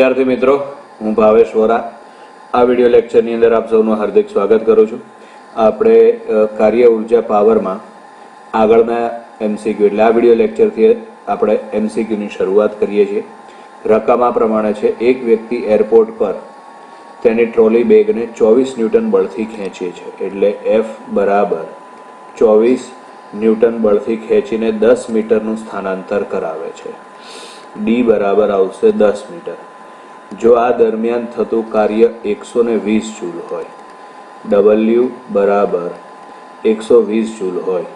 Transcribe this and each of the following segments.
विद्यार्थी मित्रों, हूँ भावेश वोरा। आ विडियो लेक्चरनी अंदर आप सौનું हार्दिक स्वागत करूँ છું। આપણે કાર્ય ઉર્જા પાવરમાં આગળના એમસીક્યુ એટલે આ વિડિયો લેક્ચરથી આપણે એમસીક્યુની શરૂઆત કરીએ છીએ। રકમ આ પ્રમાણે છે: એક વ્યક્તિ એરપોર્ટ પર તેની ટ્રોલી બેગને 24 ન્યૂટન બળથી ખેંચે છે, એટલે F બરાબર 24 ન્યૂટન બળથી ખેંચીને 10 મીટરનું સ્થાનાંતર કરાવે છે। ડી બરાબર આવશે 10 મીટર। જો આ દરમિયાન થતું કાર્ય 120 જૂલ હોય, W બરાબર 120 જૂલ હોય,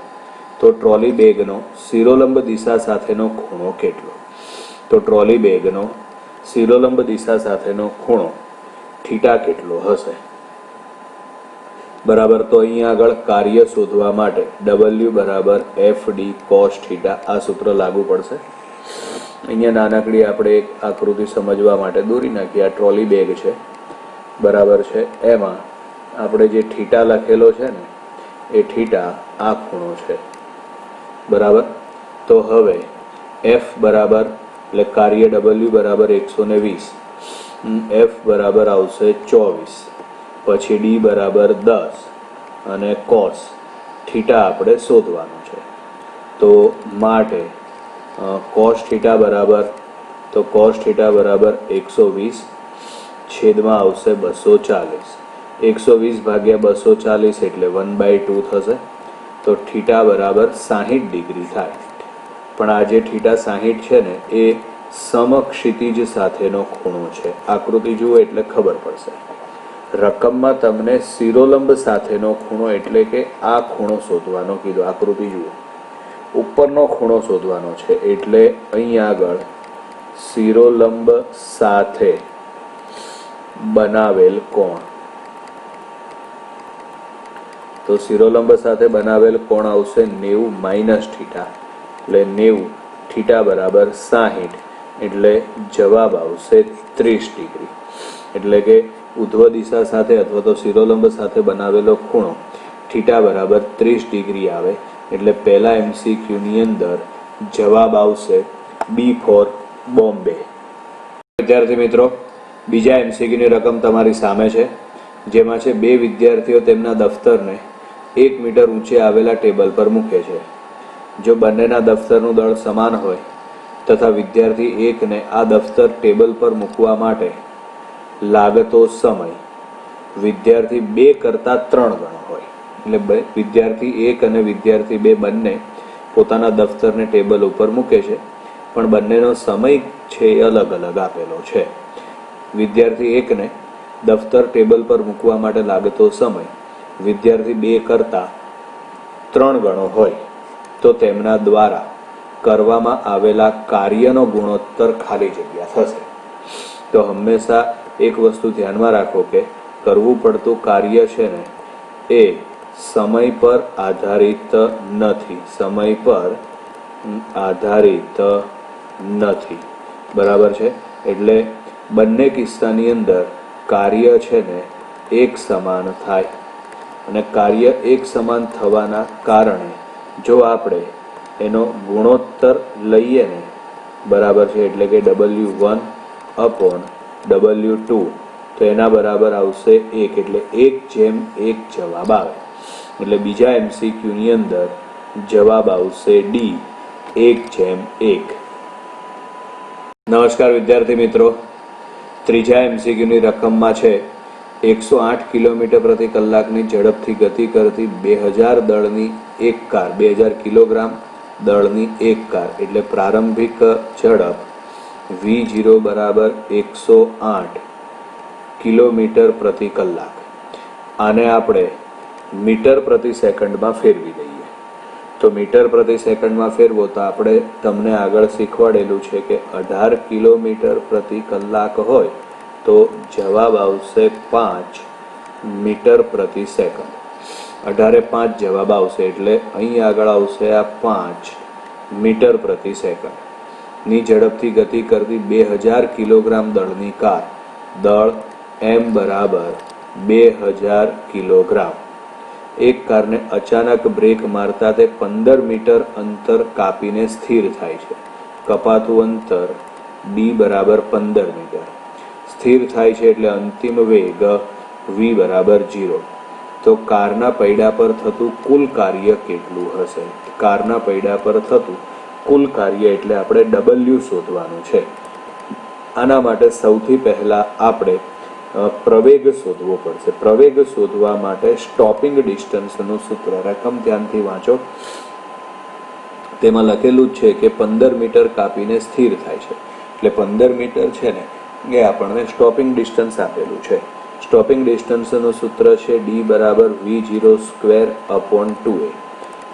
તો ટ્રોલી બેગનો શિરોલંબ દિશા સાથેનો ખૂણો કેટલો? તો ટ્રોલી બેગનો શિરોલંબ દિશા સાથેનો ખૂણો થીટા કેટલો હશે? બરાબર, તો અહીંયા આગળ કાર્ય શોધવા માટે W બરાબર FD cos થીટા આ સૂત્ર લાગુ પડશે। અહીંયા નાનકડી આપણે એક આકૃતિ સમજવા માટે દોરી નાખીએ। આ ટ્રોલી બેગ છે, બરાબર છે, એમાં આપણે જે થીટા લખેલો છે ને એ થીટા આ ખૂણો છે, બરાબર। તો હવે F બરાબર એટલે કાર્ય W બરાબર 120, F બરાબર આવશે 24, પછી D બરાબર 10 અને cos થીટા આપણે શોધવાનું છે। તો માટે cos થીટા બરાબર 120 છેદમાં આવશે 240, 120 ભાગ્યા 240 એટલે 1/2 થશે। તો થીટા બરાબર 60 ડિગ્રી થાય। પણ આ જે થીટા 60 છે ને એ સમક્ષિતિજ સાથેનો ખૂણો છે। આકૃતિ જુઓ એટલે ખબર પડશે। રકમમાં તમને શિરોલંબ સાથેનો ખૂણો એટલે કે આ ખૂણો શોધવાનો કીધો। આકૃતિ જુઓ, ઉપરનો ખૂણો શોધવાનો છે, એટલે અહીં આગળ શિરોલંબ સાથે બનાવેલ કોણ, તો શિરોલંબ સાથે બનાવેલ કોણ આવશે 90 માઇનસ થીટા, એટલે 90 થીટા બરાબર 60, એટલે જવાબ આવશે 30 ડિગ્રી। એટલે કે ઉધ્વ દિશા સાથે અથવા તો શિરોલંબ સાથે બનાવેલો ખૂણો થીટા બરાબર 30 ડિગ્રી આવે। એટલે પહેલા એમસીક્યુની અંદર જવાબ આવશે બી ફોર બોમ્બે। વિદ્યાર્થી મિત્રો, બીજા એમસીક્યુની રકમ તમારી સામે છે, જેમાં છે બે વિદ્યાર્થીઓ તેમના દફતરને 1 મીટર ઊંચે આવેલા ટેબલ પર મૂકે છે। જો બંનેના દફતરનું દળ સમાન હોય તથા વિદ્યાર્થી એકને આ દફતર ટેબલ પર મૂકવા માટે લાગતો સમય વિદ્યાર્થી 2 કરતાં 3 ગણો હોય, એટલે વિદ્યાર્થી 1 અને વિદ્યાર્થી 2 બંને પોતાના દફતરને ટેબલ ઉપર મૂકે છે, પણ બંનેનો સમય છે એ અલગ અલગ આપેલો છે। વિદ્યાર્થી 1ને દફતર ટેબલ પર મૂકવા માટે લાગતો સમય વિદ્યાર્થી 2 કરતાં 3 ગણો હોય, તો તેમના દ્વારા કરવામાં આવેલા કાર્યનો ગુણોત્તર ખાલી જગ્યા થશે। તો હંમેશા એક વસ્તુ ધ્યાનમાં રાખો કે કરવું પડતું કાર્ય છે ને એ સમય પર આધારિત નથી, સમય પર આધારિત નથી, બરાબર છે। એટલે બંને કિસ્સાની અંદર કાર્ય છે ને એક સમાન થાય, અને કાર્ય એક સમાન થવાના કારણે જો આપણે એનો ગુણોત્તર લઈએ ને, બરાબર છે, એટલે કે W1 અપોન W2, તો એના બરાબર આવશે 1, એટલે 1/1 જવાબ આવે। એટલે બીજા એમસીક્યુની અંદર જવાબ આવશે ડી 1/1। નમસ્કાર વિદ્યાર્થી મિત્રો, ત્રીજા એમસીક્યુની રકમમાં છે 108 કિલોમીટર પ્રતિ કલાકની ઝડપથી ગતિ કરતી 2000 દળની એક કાર, 2000 કિલોગ્રામ દળની એક કાર, એટલે પ્રારંભિક ઝડપ V0 બરાબર 108 કિલોમીટર પ્રતિ કલાક। આને આપણે મીટર પ્રતિ સેકન્ડમાં ફેરવી દઈએ। તો મીટર પ્રતિ સેકન્ડમાં ફેરવો તો આપણે તમને આગળ શીખવાડેલું છે કે 18 કિલોમીટર પ્રતિ કલાક હોય તો જવાબ આવશે 5 મીટર પ્રતિ સેકન્ડ। 18/5 જવાબ આવશે, એટલે અહીં આગળ આવશે આ 5 મીટર પ્રતિ સેકન્ડની ઝડપથી ગતિ કરતી 2000 કિલોગ્રામ દળની કાર, દળ M બરાબર 2000 કિલોગ્રામ। એક કારને અચાનક બ્રેક મારતા તે 15 મીટર અંતર કાપીને સ્થિર થાય છે। કપાતું અંતર D બરાબર 15 મીટર। સ્થિર થાય છે એટલે અંતિમ વેગ v બરાબર 0. તો કારના પૈડા પર થતું કુલ કાર્ય કેટલું હશે? કારના પૈડા પર થતું કુલ કાર્ય એટલે આપણે W શોધવાનું છે. આના માટે સૌથી પહેલા આપણે પ્રવેગ શોધવો પડશે. પ્રવેગ શોધવા માટે સ્ટોપિંગ ડિસ્ટન્સનું સૂત્ર રકમ ધ્યાનથી વાંચો. તેમાં લખેલું જ છે કે 15 મીટર કાપીને સ્થિર થાય છે, એટલે 15 મીટર છે ને એ આપણને સ્ટોપિંગ ડિસ્ટન્સ આપેલું છે. સ્ટોપિંગ ડિસ્ટન્સનું સૂત્ર છે d બરાબર v0² / 2a.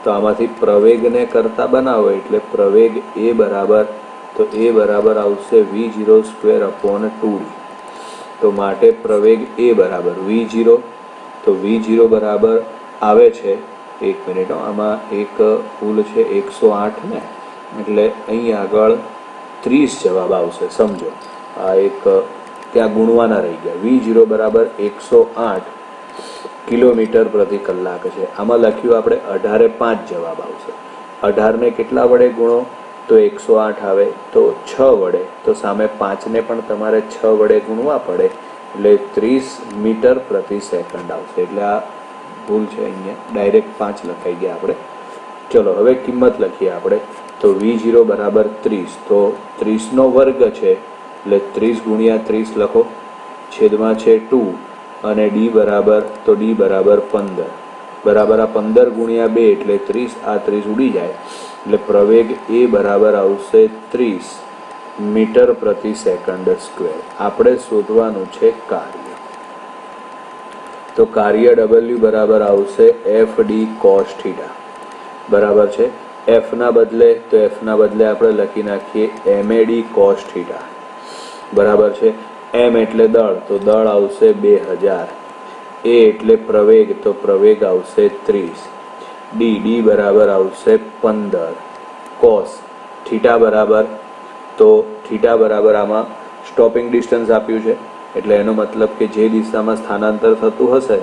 તો આમાંથી પ્રવેગને કરતા બનાવો એટલે પ્રવેગ a બરાબર, તો a બરાબર આવશે v0² / 2d. તો માટે પ્રવેગ a બરાબર v0, તો v0 બરાબર આવે છે, એક મિનિટ, આમાં એક ભૂલ છે, 108 ને, એટલે અહીં આગળ 30 જવાબ આવશે. સમજો આ એક ત્યાં ગુણવાના રહી ગયા. v0 બરાબર 108 કિલોમીટર પ્રતિ કલાક છે. આમાં લખ્યું આપણે 18.5 જવાબ આવશે. 18 ને કેટલા વડે ગુણો તો 108 આવે, તો 6 વડે, તો સામે 5 ને પણ તમારે 6 વડે ગુણવા પડે એટલે 30 મીટર પ્રતિ સેકન્ડ આવશે. એટલે આ ભૂલ છે, અહીંયા ડાયરેક્ટ 5 લખાઈ ગયા આપણે. ચલો હવે કિંમત લખીએ આપણે. તો v0 બરાબર 30, તો 30 નો વર્ગ છે એટલે 30 ગુણ્યા 30 લખો, છેદમાં છે 2, અને d બરાબર, તો d બરાબર 15 બરાબર આ 15 ગુણ્યા 2 એટલે 30, આ 30 ઉડી જાય એટલે પ્રવેગ a બરાબર આવશે 30 મીટર પ્રતિ સેકન્ડ સ્ક્વેર. આપણે શોધવાનું છે કાર્ય. તો કાર્ય w બરાબર આવશે fd cos θ બરાબર છે. f ના બદલે, તો f ના બદલે આપણે લખી નાખીએ mad cos θ બરાબર છે. m એટલે દળ, તો દળ આવશે 2000. a એટલે પ્રવેગ, તો પ્રવેગ આવશે 30. d બરાબર આવશે 15. cos θ બરાબર, તો θ બરાબર આમાં સ્ટોપિંગ ડિસ્ટન્સ આપ્યું છે એટલે એનો મતલબ કે જે દિશામાં સ્થાનાંતર થતું હશે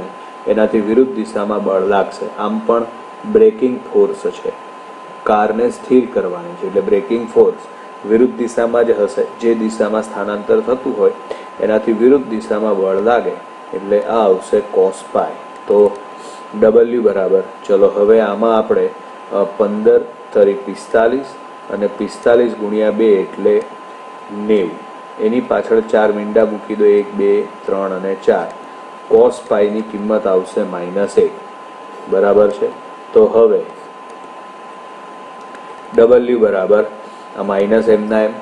એનાથી વિરુદ્ધ દિશામાં બળ લાગશે. આમ પણ બ્રેકિંગ ફોર્સ છે, કારને સ્થિર કરવાની છે એટલે બ્રેકિંગ ફોર્સ વિરુદ્ધ દિશામાં જ હશે. જે દિશામાં સ્થાનાંતર થતું હોય એનાથી વિરુદ્ધ દિશામાં બળ લાગે એટલે આ આવશે cos π. તો w બરાબર, ચલો હવે આમાં આપણે 15 તરી 45 અને 45 ગુણ્યા 2 એટલે 90. એની પાછળ 4 મીંડા મૂકી દો, 1 2 3 અને 4. cos π ની કિંમત આવશે -1 બરાબર છે. તો હવે w બરાબર આ માઇનસ એમના એમ,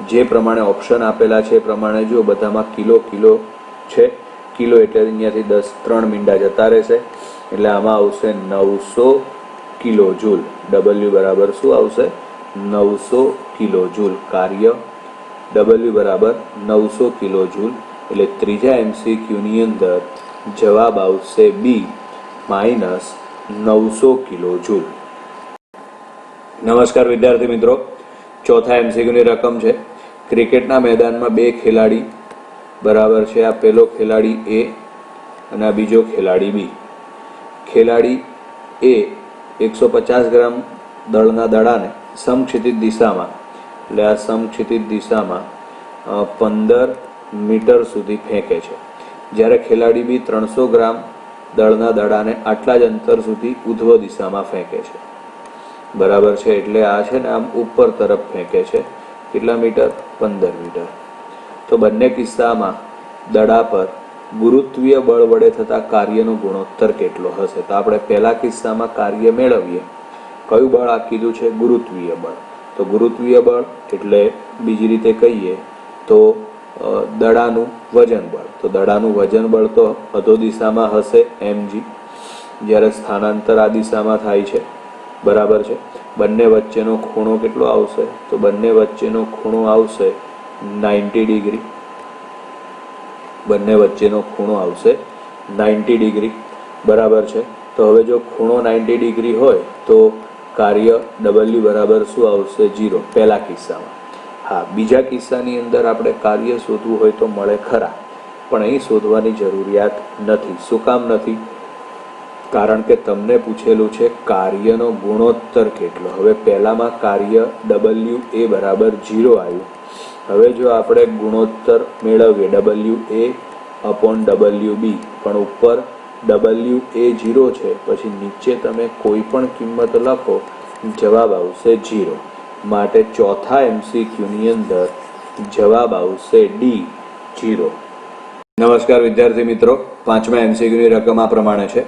જે પ્રમાણે ઓપ્શન આપેલા છે એ પ્રમાણે જો બધામાં કિલો કિલો છે, કિલો એટલે અહીંયાથી 10 3 મીંડા જતા રહેશે એટલે આમાં આવશે 900 કિલો જૂલ. w બરાબર શું આવશે? 900 કિલો જૂલ. કાર્ય w બરાબર 900 કિલો જૂલ. એટલે ત્રીજા MCQની અંદર જવાબ આવશે બી -900 કિલો જૂલ. નમસ્કાર વિદ્યાર્થી મિત્રો, ચોથા MCQની રકમ છે. ક્રિકેટના મેદાનમાં બે ખેલાડી બરાબર છે. આ પહેલો ખેલાડી એ અને આ બીજો ખેલાડી બી. ખેલાડી એ 150 ગ્રામ દળના દડાને સમક્ષિતિજ દિશામાં, એટલે આ સમક્ષિતિજ દિશામાં 15 મીટર સુધી ફેંકે છે, જ્યારે ખેલાડી બી 300 ગ્રામ દળના દડાને આટલા જ અંતર સુધી ઉધ્વ દિશામાં ફેંકે છે બરાબર છે. એટલે આ છે ને આમ ઉપર તરફ ફેંકે છે. કેટલા મીટર? 15 મીટર. તો બંને કિસ્સામાં દડા પર ગુરુત્વીય બળ વડે થતા કાર્યનો ગુણોત્તર કેટલો હશે? તો આપણે પહેલા કિસ્સામાં કાર્ય મેળવીએ. કયું બળ આ કીધું છે? ગુરુત્વીય બળ. તો ગુરુત્વીય બળ એટલે બીજી રીતે કહીએ તો દડાનું વજન બળ. તો દડાનું વજન બળ તો અધો દિશામાં હશે mg, જ્યારે સ્થાનાંતર આ દિશામાં થાય છે બરાબર છે. બંને વચ્ચેનો ખૂણો કેટલો આવશે? તો બંને વચ્ચેનો ખૂણો આવશે 90 ડિગ્રી. બંને વચ્ચેનો ખૂણો આવશે 90 ડિગ્રી બરાબર છે. તો હવે જો ખૂણો 90 ડિગ્રી હોય તો કાર્ય w બરાબર શું આવશે? 0 પહેલા કિસ્સામાં. હા, બીજા કિસ્સાની અંદર આપણે કાર્ય શોધવું હોય તો મળે ખરા, પણ અહીં શોધવાની જરૂરિયાત નથી. શું કામ નથી? કારણ કે તમને પૂછેલું છે કાર્યનો ગુણોત્તર કેટલો. હવે પહેલામાં કાર્ય w એ બરાબર 0 આવ્યું હવે જો આપણે ગુણોત્તર મેળવીએ WA/WB, પણ ઉપર WA 0 છે, પછી નીચે તમે કોઈ પણ કિંમત લખો, જવાબ આવશે 0. માટે ચોથા MCQની અંદર જવાબ આવશે D 0. નમસ્કાર વિદ્યાર્થી મિત્રો, પાંચમા MCQની રકમ આ પ્રમાણે છે.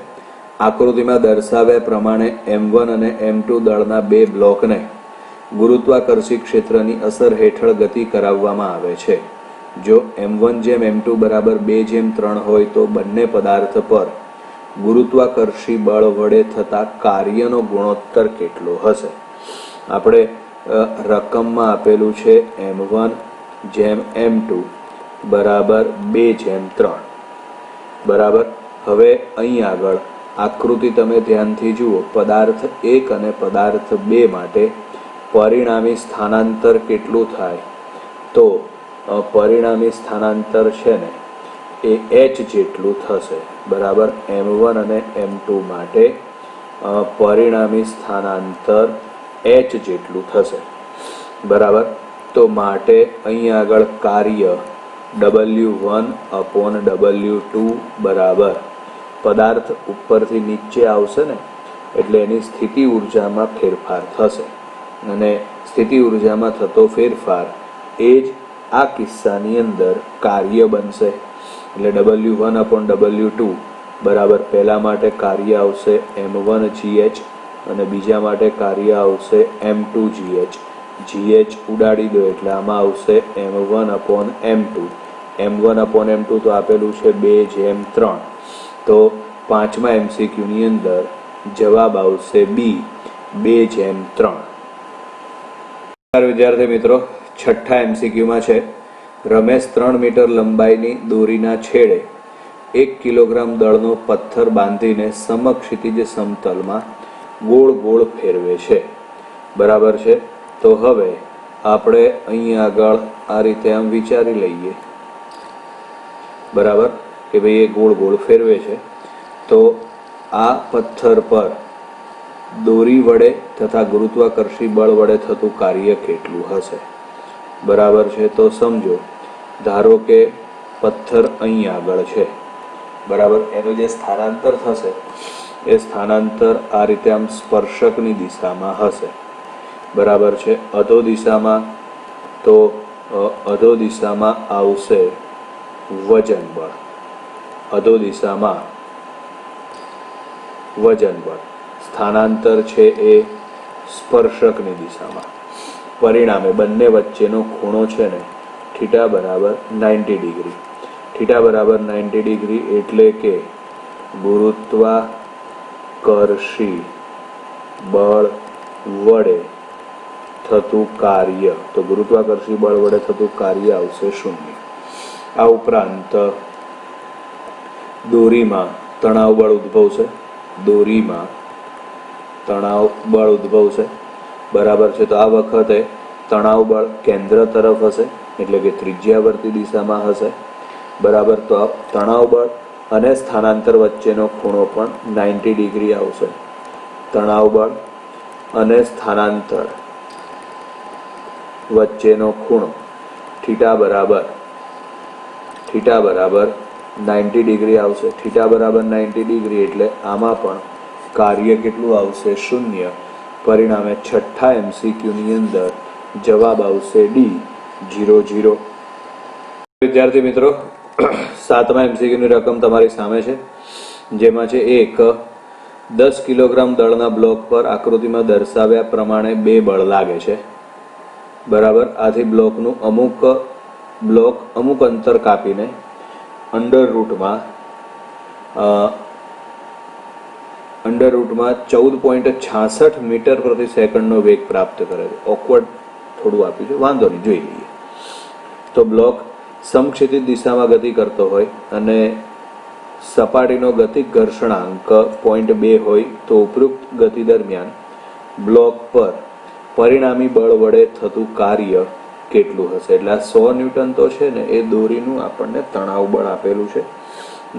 આકૃતિમાં દર્શાવ્યા પ્રમાણે M1 અને M2 દળના બે બ્લોકને ગુરુત્વાકર્ષી ક્ષેત્રની અસર હેઠળ ગતિ કરાવવામાં આવે છે. જો M1/M2 બરાબર 2/3 હોય તો બંને પદાર્થ પર ગુરુત્વાકર્ષી બળ વડે થતા કાર્યનો ગુણોત્તર કેટલો હશે? આપણે રકમમાં આપેલું છે M1/M2 બરાબર 2/3. બરાબર. હવે અહીં આગળ આકૃતિ તમે ધ્યાનથી જુઓ. પદાર્થ 1 અને પદાર્થ 2 માટે પરિણામી સ્થાનાંતર કેટલું થાય? તો પરિણામી સ્થાનાંતર છે ને એ h જેટલું થશે. બરાબર. M1 અને M2 માટે પરિણામી સ્થાનાંતર h જેટલું થશે. બરાબર. તો માટે અહીં આગળ કાર્ય W1/W2 બરાબર પદાર્થ ઉપરથી નીચે આવશે ને, એટલે એની સ્થિતિ ઉર્જામાં ફેરફાર થશે, અને સ્થિતિ ઉર્જામાં થતો ફેરફાર એ જ આ કિસ્સાની અંદર કાર્ય બનશે. એટલે W1/W2 બરાબર પહેલા માટે કાર્ય આવશે M1GH અને બીજા માટે કાર્ય આવશે M2GH. GH ઉડાડી દો એટલે આમાં આવશે M1/M2. M1/M2 તો આપેલું છે 2/3. તો પાંચમા MCQની અંદર જવાબ આવશે B 2/3. વિદ્યાર્થી મિત્રો, છઠ્ઠા MCQમાં છે. રમેશ 3 મીટર લંબાઈની દોરીના છેડે 1 કિલોગ્રામ દળનો પથ્થર બાંધીને સમક્ષિતિજ સમતલમાં ગોળ ગોળ ફેરવે છે. બરાબર છે. તો હવે આપણે અહીં આગળ આ રીતે આમ વિચારી લઈએ. બરાબર કે ભાઈ એ ગોળ ગોળ ફેરવે છે, તો આ પથ્થર પર દોરી વડે તથા ગુરુત્વાકર્ષી બળ વડે થતું કાર્ય કેટલું હશે? બરાબર છે. તો સમજો, ધારો કે પથ્થર અહીં આગળ છે. બરાબર. એનું જે સ્થાનાંતર થશે એ સ્થાનાંતર આ રીતે આમ સ્પર્શકની દિશામાં હશે. બરાબર છે. અધો દિશામાં, તો અધો દિશામાં આવશે વજન બળ. અધો દિશામાં વજન બળ. સ્થાનાંતર છે એ સ્પર્શકની દિશામાં. પરિણામે બંને વચ્ચેનો ખૂણો છે ને થીટા બરાબર 90 ડિગ્રી. થીટા બરાબર 90 ડિગ્રી એટલે કે ગુરુત્વાકર્ષી બળ વડે થતું કાર્ય, તો ગુરુત્વાકર્ષી બળ વડે થતું કાર્ય આવશે 0. આ ઉપરાંત દોરીમાં તણાવ બળ ઉદ્ભવશે. દોરીમાં તણાવ બળ ઉદ્ભવશે. બરાબર છે. તો આ વખતે તણાવ બળ કેન્દ્ર તરફ હશે, એટલે કે ત્રિજ્યાવર્તી દિશામાં હશે. બરાબર. તો તણાવ બળ અને સ્થાનાંતર વચ્ચેનો ખૂણો પણ 90 ડિગ્રી આવશે. તણાવ બળ અને સ્થાનાંતર વચ્ચેનો ખૂણો થીટા બરાબર 90 ડિગ્રી આવશે. થીટા બરાબર 90 ડિગ્રી એટલે આમાં પણ કાર્ય કેટલું આવશે? 0. પરિણામે છઠ્ઠા MCQની અંદર જવાબ આવશે D 0/0. વિદ્યાર્થી મિત્રો, સાતમા MCQની રકમ તમારી સામે છે, જેમાં છે 1. 10 કિલોગ્રામ દળના બ્લોક પર આકૃતિમાં દર્શાવ્યા પ્રમાણે 2 બળ લાગે છે. બરાબર. આથી બ્લોકનું અમુક અંતર કાપીને અંડર રૂટમાં 14.66 મીટર પ્રતિ સેકન્ડનો વેગ પ્રાપ્ત કરે છે. ઓકવર્ડ થોડું આપ્યું છે, વાંધો નહીં, જોઈ લઈએ. તો બ્લોક સમક્ષિતિજ દિશામાં ગતિ કરતો હોય અને સપાટીનો ગતિ ઘર્ષણાંક 0.2 હોય તો ઉપરોક્ત ગતિ દરમિયાન બ્લોક પર પરિણામી બળ વડે થતું કાર્ય કેટલું હશે? એટલે આ 100 ન્યૂટન તો છે ને એ દોરીનું આપણને તણાવ બળ આપેલું છે.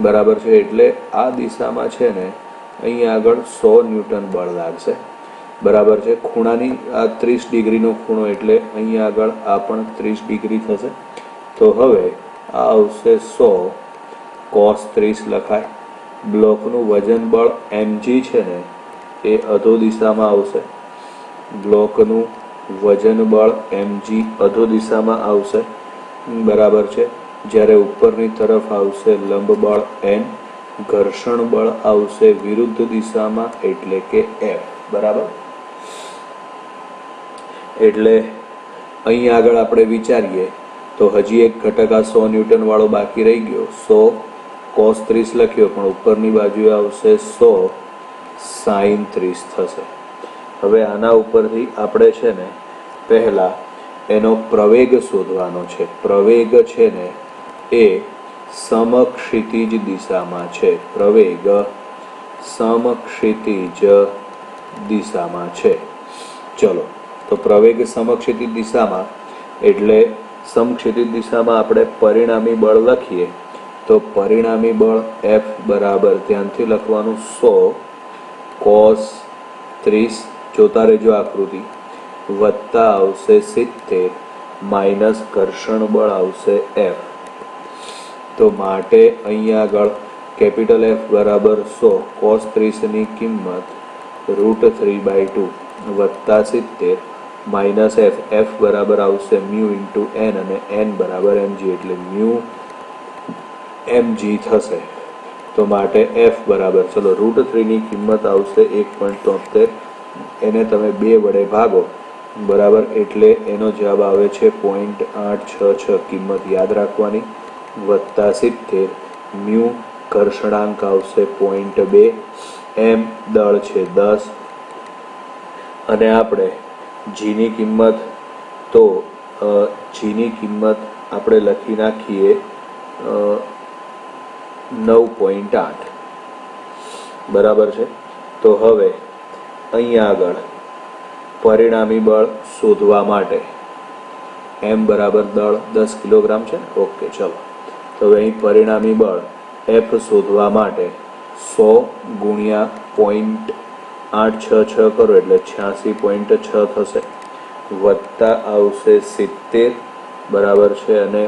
બરાબર છે. એટલે આ દિશામાં છે ને અહીં આગળ 100 ન્યૂટન બળ લાગશે. બરાબર છે. ખૂણાની આ 30 ડિગ્રીનો ખૂણો એટલે અહીંયા આગળ આ પણ 30 ડિગ્રી થશે. તો હવે આ આવશે 100 cos 30 લખાય. બ્લોકનું વજન બળ mg છે ને એ અધો દિશામાં આવશે. બ્લોકનું વજન બળ mg અધો દિશામાં આવશે. બરાબર છે. જ્યારે ઉપરની તરફ આવશે લંબ બળ n, ઘર્ષણ બળ આવશે વિરુદ્ધ દિશામાં એટલે કે F. બરાબર. એટલે અહીં આગળ આપણે વિચારીએ તો હજી એક ઘટક આ 100 ન્યૂટન વાળો બાકી રહી ગયો. 100 cos 30 લખ્યો પણ ઉપરની બાજુએ આવશે 100 sin 30 થશે. હવે આના ઉપરથી આપણે છે ને પહેલા એનો પ્રવેગ શોધવાનો છે. પ્રવેગ છે ને એ સમક્ષિતિજ દિશામાં છે. પ્રવેગ સમક્ષિતિજ દિશામાં છે. ચલો, તો પ્રવેગ સમક્ષિતિજ દિશામાં એટલે સમક્ષિતિજ દિશામાં આપણે પરિણામી બળ લખીએ તો પરિણામી બળ F બરાબર ધ્યાનથી લખવાનું 100 cos 30, જોતા રહેજો આકૃતિ, વત્તા આવશે 70 માઇનસ ઘર્ષણ બળ આવશે F. તો માટે અહીંયા આગળ કેપિટલ F બરાબર 100 cos 30ની કિંમત √3/2 વત્તા 70 માઇનસ F. F બરાબર આવશે મ્યુ ઇન્ટુ n અને n બરાબર mg એટલે મ્યુ mg થશે. તો માટે F બરાબર, ચલો √3ની કિંમત આવશે 1.73. એને તમે 2 વડે ભાગો. બરાબર, એટલે એનો જવાબ આવે છે 0.866. કિંમત યાદ રાખવાની. વત્તા 70 મ્યુ ઘર્ષણાંક આવશે 0.2, m દળ છે 10 અને આપણે જીની કિંમત તો જીની કિંમત આપણે લખી નાખીએ 9.8. બરાબર છે. તો હવે અહીંયા આગળ પરિણામી બળ શોધવા માટે m બરાબર દળ 10 કિલોગ્રામ છે ને. ઓકે, ચલો. તો હવે અહીં પરિણામી બળ F શોધવા માટે 100 ગુણ્યા 0.866 કરો એટલે 86.6 થશે. વત્તા આવશે 70. બરાબર છે. અને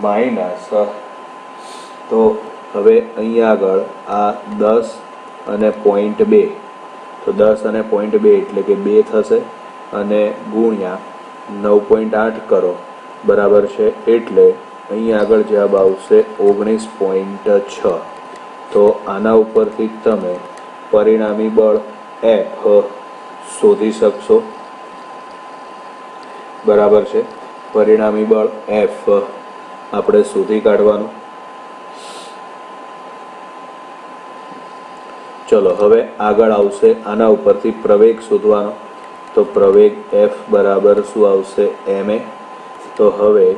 માઇનસ, તો હવે અહીંયા આગળ આ 10 અને 0.2, તો 10 અને 0.2 એટલે કે 2 થશે અને ગુણ્યા 9.8 કરો. બરાબર છે. એટલે અહીંયા આગળ જવાબ આવશે 19.6. તો આના ઉપરથી તમે પરિણામી બળ F શોધી શકશો. બરાબર છે. પરિણામી બળ F આપણે શોધી કાઢવાનું. ચલો, હવે આગળ આવશે આના ઉપરથી પ્રવેગ શોધવાનો. તો પ્રવેગ F બરાબર શું આવશે? ma. તો હવે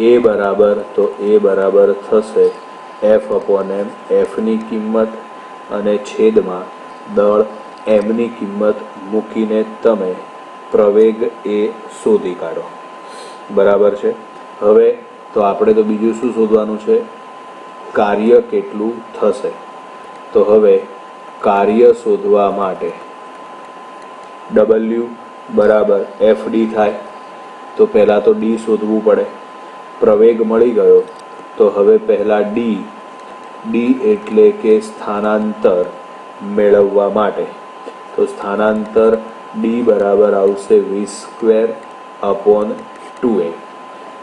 A બરાબર થશે F/m. Fની કિંમત અને છેદમાં દળ mની કિંમત મૂકીને તમે પ્રવેગ A શોધી કાઢો. બરાબર છે. હવે તો આપણે તો બીજું શું શોધવાનું છે? કાર્ય કેટલું થશે. તો હવે કાર્ય શોધવા માટે W બરાબર FD થાય. તો પહેલાં તો D શોધવું પડે. પ્રવેગ મળી ગયો તો હવે પહેલાં D એટલે કે સ્થાનાંતર મેળવવા માટે. તો સ્થાનાંતર D બરાબર આવશે v²/2a.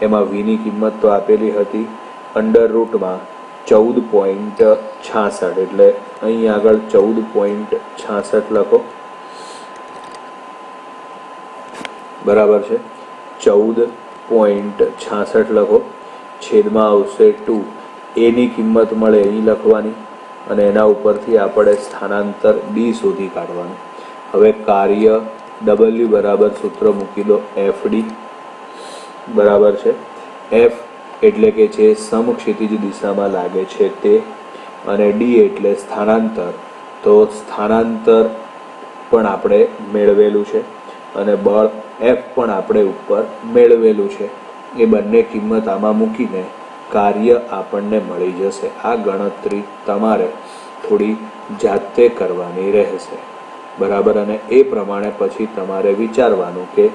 એમાં vની કિંમત તો આપેલી હતી √ 14.66 એટલે અહીં આગળ 14.66 લખો. બરાબર છે. 14.66 લખો. છેદમાં આવશે 2. એની કિંમત મળે અહીં લખવાની અને એના ઉપરથી આપણે સ્થાનાંતર D શોધી કાઢવાનું. હવે કાર્ય W બરાબર સૂત્ર મૂકી દો FD. બરાબર છે. F એટલે કે જે સમક્ષિતિજ દિશામાં લાગે છે તે, અને D એટલે સ્થાનાંતર. તો સ્થાનાંતર પણ આપણે મેળવેલું છે અને બળ F પણ આપણે ઉપર મેળવેલું છે. એ બંને કિંમત આમાં મૂકીને કાર્ય આપણને મળી જશે. આ ગણતરી તમારે થોડી જાતે કરવાની રહેશે. બરાબર. અને એ પ્રમાણે પછી તમારે વિચારવાનું કે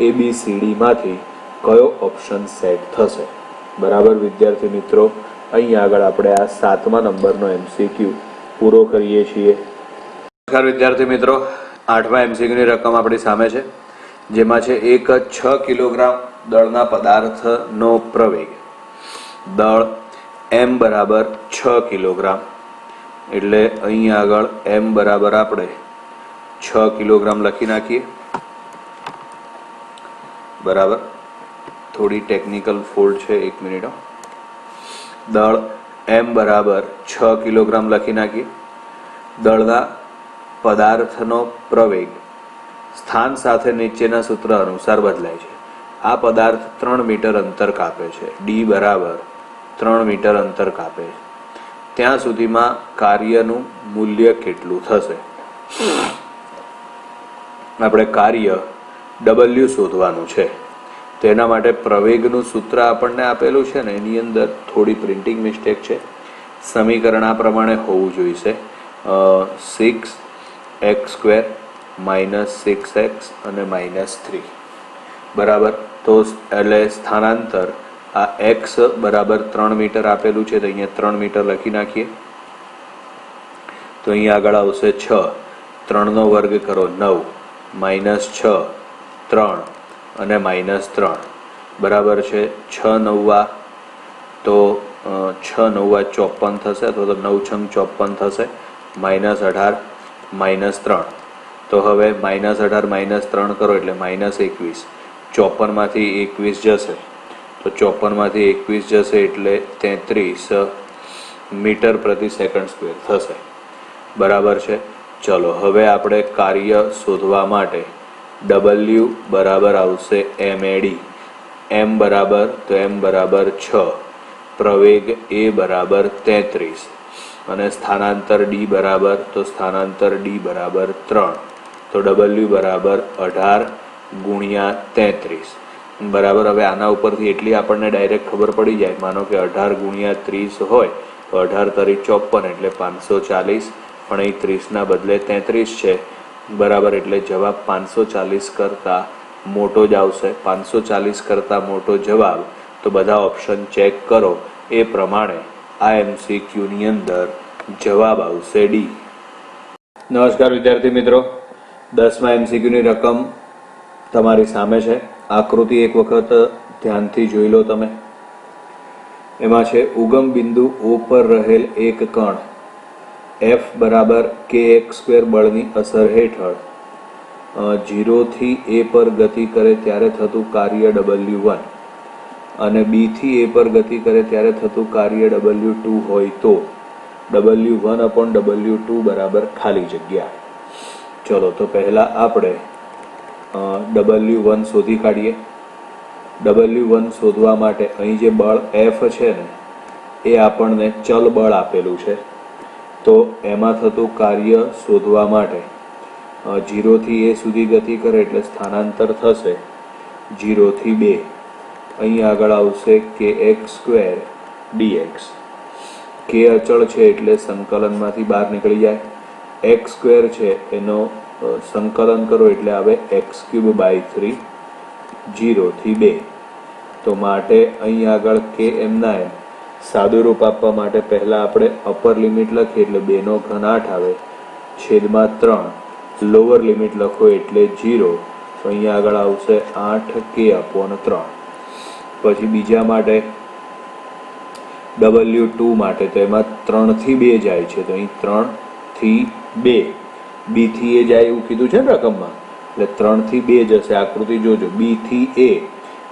ABCDમાંથી કયો ઓપ્શન સેટ થશે. બરાબર વિદ્યાર્થી મિત્રો, અહીં આગળ આપણે આ 7મા નંબરનો MCQ પૂરો કરીએ છીએ. નમસ્કાર વિદ્યાર્થી મિત્રો, 8મા MCQની રકમ આપણી સામે છે, જેમાં છે એક 6 કિલોગ્રામ દળના પદાર્થનો પ્રવેગ. દળ M બરાબર 6 કિલોગ્રામ, એટલે અહીં આગળ M બરાબર આપણે 6 કિલોગ્રામ લખી નાખીએ. બરાબર, થોડી ટેકનિકલ ફોલ્ટ છે, 1 મિનિટ. દળ M બરાબર 6 કિલોગ્રામ લખી નાખીએ. દળના પદાર્થનો પ્રવેગ સ્થાન સાથે નીચેના સૂત્ર અનુસાર બદલાય છે. આ પદાર્થ 3 મીટર અંતર કાપે છે. D બરાબર 3 મીટર અંતર કાપે છે. ત્યાં સુધીમાં કાર્યનું મૂલ્ય કેટલું થશે? આપણે કાર્ય W શોધવાનું છે. તો એના માટે પ્રવેગનું સૂત્ર આપણને આપેલું છે ને, એની અંદર થોડી પ્રિન્ટિંગ મિસ્ટેક છે. સમીકરણ આ પ્રમાણે હોવું જોઈશે: 6x² -6x અને -3. બરાબર. તો એટલે સ્થાનાંતર આ x બરાબર 3 મીટર આપેલું છે, તો અહીંયા 3 મીટર લખી નાખીએ. તો અહીંયા આગળ આવશે 6, 3નો વર્ગ કરો 9, -6, 3 અને -3. બરાબર છે. 6 9 તો 6 9 54 થશે, અથવા તો 9 6 54 થશે. -18 -3. તો હવે -18 -3 કરો એટલે -21. 54માંથી 21 જશે, તો 54માંથી 21 જશે એટલે 33 મીટર પ્રતિ સેકન્ડ સ્ક્વેર થશે. બરાબર છે. ચલો, હવે આપણે કાર્ય શોધવા માટે W બરાબર આવશે MAD. M બરાબર, તો M બરાબર 6, પ્રવેગ A બરાબર 33 અને સ્થાનાંતર D બરાબર, તો સ્થાનાંતર D બરાબર 3. તો W બરાબર 18 ગુણ્યા 33. બરાબર. હવે આના ઉપરથી એટલી આપણને ડાયરેક્ટ ખબર પડી જાય. માનો કે 18 ગુણ્યા 30 હોય તો 18 તરી 54 એટલે 540, પણ અહીં 30ના બદલે 33 છે. બરાબર, એટલે જવાબ 540 કરતાં મોટો જ આવશે. 540 કરતાં મોટો જવાબ. તો બધા ઓપ્શન ચેક કરો, એ પ્રમાણે આ MCQની અંદર જવાબ આવશે D. નમસ્કાર વિદ્યાર્થી મિત્રો, 10મા MCQની રકમ તમારી સામે છે. આકૃતિ એક વખત ધ્યાનથી જોઈ લો તમે. એમાં છે ઉગમ બિંદુ O પર રહેલ એક કણ F બરાબર kx² બળની અસર હેઠળ 0 થી A પર ગતિ કરે ત્યારે થતું કાર્ય W1 અને B થી A પર ગતિ કરે ત્યારે થતું કાર્ય W2 હોય તો W1/W2 બરાબર ખાલી જગ્યા. ચલો, તો પહેલા આપણે W1 શોધી કાઢીએ. W1 શોધવા માટે અહીં જે બળ F છે ને, એ આપણને ચલ બળ આપેલું છે. તો એમાં થતું કાર્ય શોધવા માટે 0 થી A સુધી ગતિ કરે એટલે સ્થાનાંતર થશે 0 થી 2. અહીં આગળ આવશે kx² dx. k અચળ છે એટલે સંકલનમાંથી બહાર નીકળી જાય. x² છે એનો સંકલન કરો એટલે આવે x³/3, 0 થી 2. તો માટે અહીં આગળ km ના એમ સાદું રૂપ આપવા માટે પહેલા આપણે અપર લિમિટ લખીએ એટલે 2 નો ઘન 8 આવે, છેદમાં 3. લોઅર લિમિટ લખો એટલે 0. તો અહીંયા આગળ આવશે 8k/3. પછી બીજા માટે W2 માટે, તો એમાં 3 થી 2 જાય છે, તો અહીં 3 થી 2. B થી A જાય એવું કીધું છે ને રકમમાં, એટલે 3 થી 2 જશે. આકૃતિ જોજો, B થી A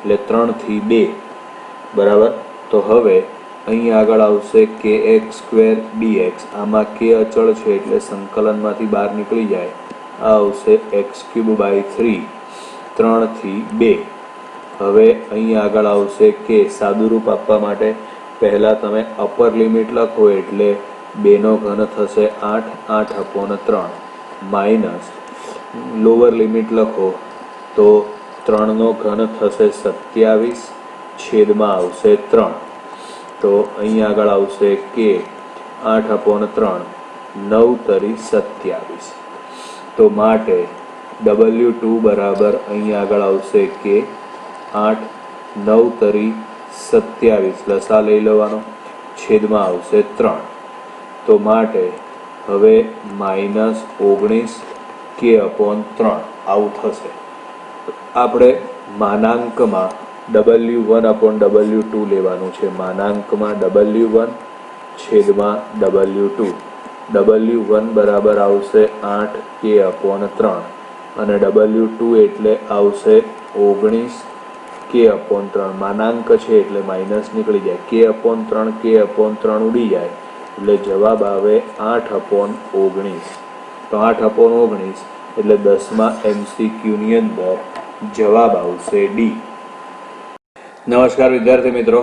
એટલે 3 થી 2. બરાબર. તો હવે અહીં આગળ આવશે kx² dx. આમાં k અચળ છે એટલે સંકલનમાંથી બહાર નીકળી જાય. આ આવશે x³/3, 3 થી 2. હવે અહીં આગળ આવશે કે સાદું રૂપ આપવા માટે પહેલા તમે અપર લિમિટ લખો એટલે 2 નો ઘન થશે 8, 8/3 માઇનસ લોઅર લિમિટ લખો તો 3 નો ઘન થશે 27, છેદમાં આવશે 3. તો અહીં આગળ આવશે કે 8/3, 9 તરી 27. તો માટે W2 બરાબર અહીં આગળ આવશે કે 8, 9 તરી 27 લસા લઈ લેવાનો, છેદમાં આવશે 3. તો માટે હવે -19 k/3 આવું થશે. આપણે માનાંકમાં W1/W2 લેવાનું છે. માનાંકમાં W1 છેદમાં W2. W1 બરાબર આવશે 8 k/3 અને W2 એટલે આવશે 19 k/3. માનાંક છે એટલે માઇનસ નીકળી જાય. k/3 ઉડી જાય એટલે જવાબ આવે 8/19. તો 8/19 એટલે 10મા MCQની અંદર જવાબ આવશે ડી. નમસ્કાર વિદ્યાર્થી મિત્રો,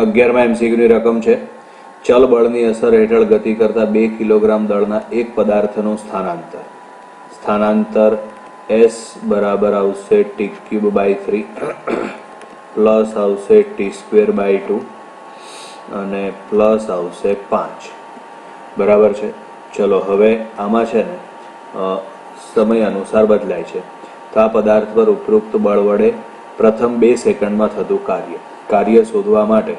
11મા MCQની રકમ છે. ચલ બળની અસર હેઠળ ગતિ કરતા 2 કિલોગ્રામ દળના એક પદાર્થનું સ્થાનાંતર S બરાબર આવશે t³/3 પ્લસ આવશે t²/2 અને પ્લસ આવશે 5. બરાબર છે. ચલો હવે આમાં છે ને સમય અનુસાર બદલાય છે. તો આ પદાર્થ પર ઉપરોક્ત બળ વડે પ્રથમ 2 સેકન્ડમાં થતું કાર્ય શોધવા માટે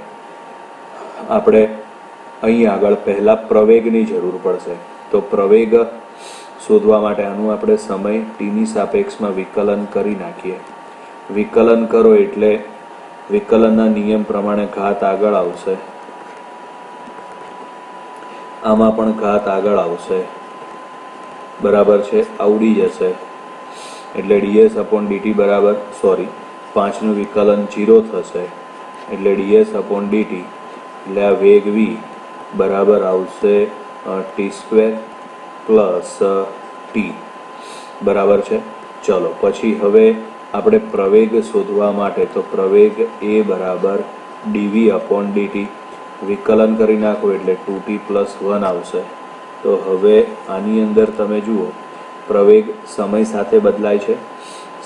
આપણે અહીં આગળ પહેલા પ્રવેગની જરૂર પડશે. તો પ્રવેગ શોધવા માટે આનું આપણે સમય ટીની સાપેક્ષમાં વિકલન કરી નાખીએ. વિકલન કરો એટલે વિકલનના નિયમ પ્રમાણે ઘાત આગળ આવશે, આમાં પણ ઘાત આગળ આવશે. બરાબર છે. આવડી જશે એટલે ds/dt બરાબર 5નું વિકલન 0 થશે એટલે ds/dt એટલે આ વેગ v બરાબર આવશે t² પ્લસ t. બરાબર છે. ચલો પછી હવે આપણે પ્રવેગ શોધવા માટે તો પ્રવેગ a બરાબર dv/dt વિકલન કરી નાખો એટલે 2t + 1 આવશે. તો હવે આની અંદર તમે જુઓ પ્રવેગ સમય સાથે બદલાય છે,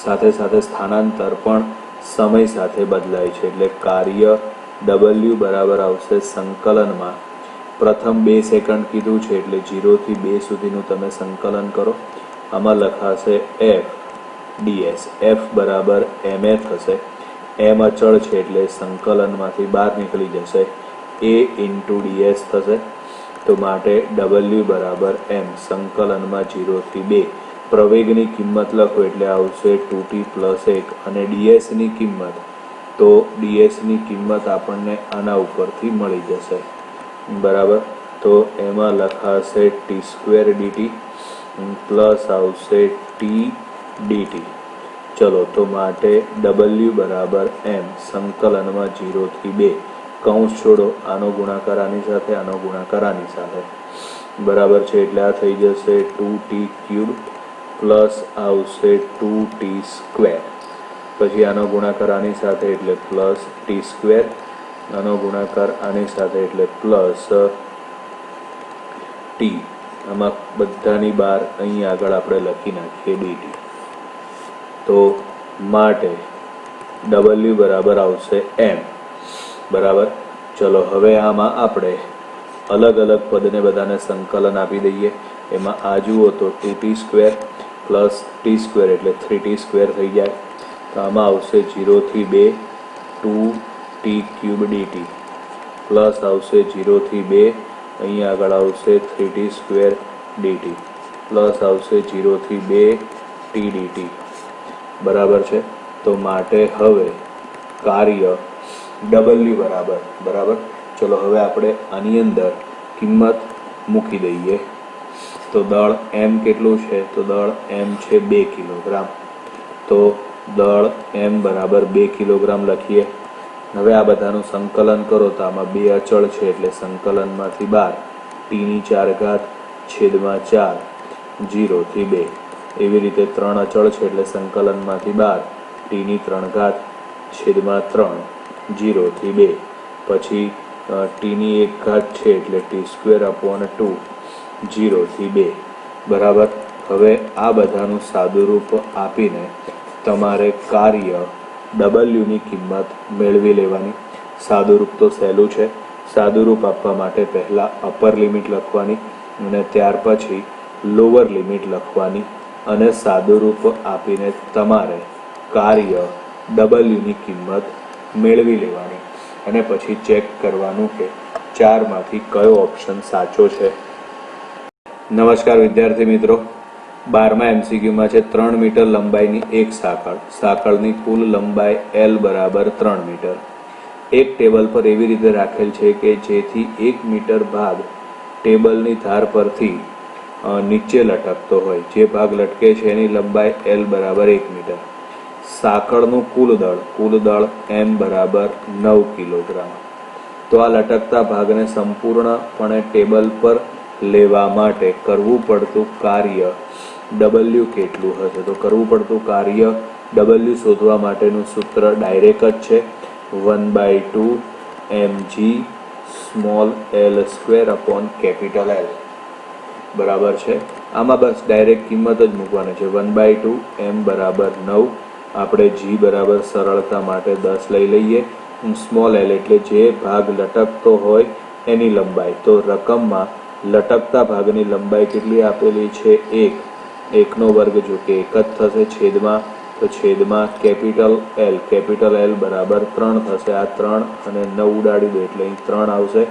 સાથે સાથે સ્થાનાંતર પણ સમય સાથે બદલાય છે. એટલે કાર્ય W બરાબર આવશે સંકલનમાં પ્રથમ 2 સેકન્ડ કીધું છે એટલે 0 થી 2 સુધીનું તમે સંકલન કરો. આમાં લખાશે f ds. f બરાબર ma થશે. m અચળ છે એટલે સંકલનમાંથી બહાર નીકળી જશે. a × ds થશે. તો માટે W બરાબર m સંકલનમાં 0 થી 2. પ્રવેગની કિંમત લખો એટલે આવશે 2t + 1 અને dsની કિંમત તો dsની કિંમત આપણને આના ઉપરથી મળી જશે. બરાબર. તો એમાં લખાશે t²dt પ્લસ આવશે t dt. ચલો તો માટે W બરાબર m સંકલનમાં 0 થી 2. કૌંસ છોડો, આનો ગુણાકાર આની સાથે, આનો ગુણાકાર આની સાથે. બરાબર છે. એટલે આ થઈ જશે 2t³ પ્લસ આવશે 2t². પછી આનો ગુણાકાર આની સાથે એટલે પ્લસ t², આનો ગુણાકાર આની સાથે એટલે પ્લસ t. આમાં બધાની બહાર અહીં આગળ આપણે લખી નાખીએ dt. તો માટે W બરાબર આવશે m. બરાબર. ચલો હવે આમાં આપણે અલગ અલગ પદને બધાને સંકલન આપી દઈએ. એમાં આ જુઓ તો 2t² પ્લસ t² એટલે 3t² થઈ જાય. તો આમાં આવશે 0 થી 2 2t³ dt પ્લસ આવશે 0 થી 2 અહીં આગળ આવશે 3t² dt પ્લસ આવશે 0 થી 2 t dt. બરાબર છે. તો માટે હવે કાર્ય W બરાબર. ચલો હવે આપણે આની અંદર કિંમત મૂકી દઈએ. તો દળ m કેટલું છે? તો દળ m છે 2 કિલોગ્રામ. તો દળ m બરાબર 2 કિલોગ્રામ લખીએ. હવે આ બધાનું સંકલન કરો તો આમાં 2 અચળ છે એટલે સંકલનમાંથી બહાર t⁴ છેદમાં 4 0 થી 2. એવી રીતે 3 અચળ છે એટલે સંકલનમાંથી બહાર t⁴ છેદમાં 3 0 થી 2. પછી t⁴ છે એટલે t²/2 0 થી 2. બરાબર. હવે આ બધાનું સાદુરૂપ આપીને તમારે કાર્ય W ની કિંમત મેળવી લેવાની. સાદુરૂપ તો સહેલું છે. સાદુરૂપ આપવા માટે પહેલાં અપર લિમિટ લખવાની અને ત્યાર પછી લોઅર લિમિટ લખવાની. અને સાદુરૂપ આપીને તમારે કાર્ય ડબલ્યુની કિંમત મેળવી લેવાની અને પછી ચેક કરવાનું કે 4માંથી કયો ઓપ્શન સાચો છે. નમસ્કાર વિદ્યાર્થી મિત્રો, 12મા MCQમાં છે 3 મીટર લંબાઈની એક સાંકળ. સાંકળની કુલ લંબાઈ L બરાબર 3 મીટર. એક ટેબલ પર એવી રીતે રાખેલ છે કે જેથી 1 મીટર ભાગ ટેબલની ધાર પરથી નીચે લટકતો હોય. જે ભાગ લટકે છે એની લંબાઈ L બરાબર 1 મીટર. સાંકળનું કુલ દળ M બરાબર 9 કિલોગ્રામ. તો આ લટકતા ભાગને સંપૂર્ણપણે ટેબલ પર લેવા માટે કરવું પડતું કાર્ય W કેટલું હશે? તો કરવું પડતું કાર્ય W શોધવા માટેનું સૂત્ર ડાયરેક્ટ જ છે, 1/2 mg small l square upon capital L. બરાબર છે. આમાં બસ ડાયરેક્ટ કિંમત જ મૂકવાની છે. 1/2 m બરાબર 9. આપણે g બરાબર સરળતા માટે 10 લઈ લઈએ. સ્મોલ l એટલે જે ભાગ લટકતો હોય એની લંબાઈ. તો રકમમાં લટકતા ભાગની લંબાઈ કેટલી આપેલી છે? 1. 1નો વર્ગ જો કે 1 જ થશે છેદમાં, તો છેદમાં કેપિટલ L બરાબર 3 થશે. આ 3 અને 9 ઉડાડી દો એટલે અહીં 3 આવશે.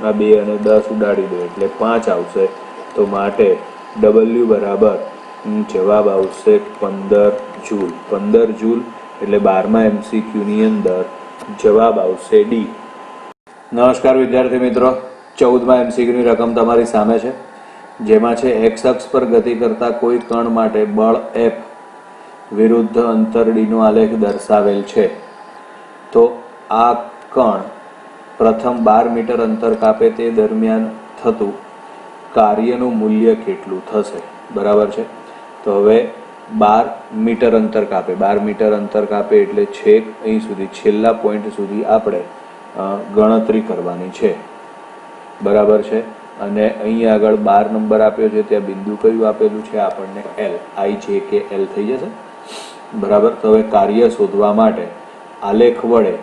આ 2 અને 10 ઉડાડી દો એટલે 5 આવશે. તો માટે W બરાબર જવાબ આવશે 15 જૂલ. 15 જૂલ એટલે 12મા MCQની અંદર જવાબ આવશે D. નમસ્કાર વિદ્યાર્થી મિત્રો, 14મા MCQની રકમ તમારી સામે છે, જેમાં છે x અક્ષ પર ગતિ કરતા કોઈ કણ માટે બળ F વિરુદ્ધ અંતર d નો આલેખ દર્શાવેલ છે. તો આ કણ પ્રથમ 12 મીટર અંતર કાપે તે દરમિયાન થતું કાર્યનું મૂલ્ય કેટલું થશે? બરાબર છે. તો હવે 12 મીટર અંતર કાપે. 12 મીટર અંતર કાપે એટલે છેક અહીં સુધી, છેલ્લા પોઈન્ટ સુધી આપણે ગણતરી કરવાની છે. બરાબર છે. અને અહીં આગળ 12 નંબર આપ્યો છે, ત્યાં બિંદુ કયું આપેલું છે? આપણને L, I, J, K, L થઈ જશે. બરાબર. તો હવે કાર્ય શોધવા માટે આલેખ વડે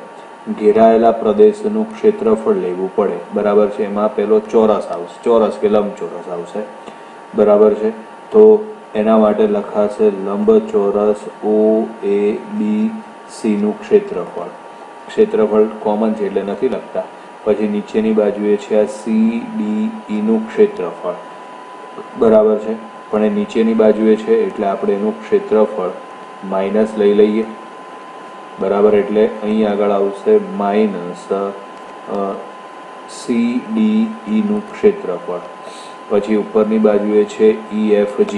ઘેરાયેલા પ્રદેશનું ક્ષેત્રફળ લેવું પડે. બરાબર છે. એમાં પેલો ચોરસ આવશે, ચોરસ કે લંબચોરસ આવશે. બરાબર છે. તો એના માટે લખાશે લંબચોરસ OABC નું ક્ષેત્રફળ. ક્ષેત્રફળ કોમન છે એટલે નથી લખતા. પછી નીચેની બાજુએ છે આ CDE નું ક્ષેત્રફળ. બરાબર છે. પણ એ નીચેની બાજુએ છે એટલે આપણે એનું ક્ષેત્રફળ માઇનસ લઈ લઈએ. બરાબર. એટલે અહીં આગળ આવશે માઇનસ CDE નું ક્ષેત્રફળ. પછી ઉપરની બાજુએ છે EFG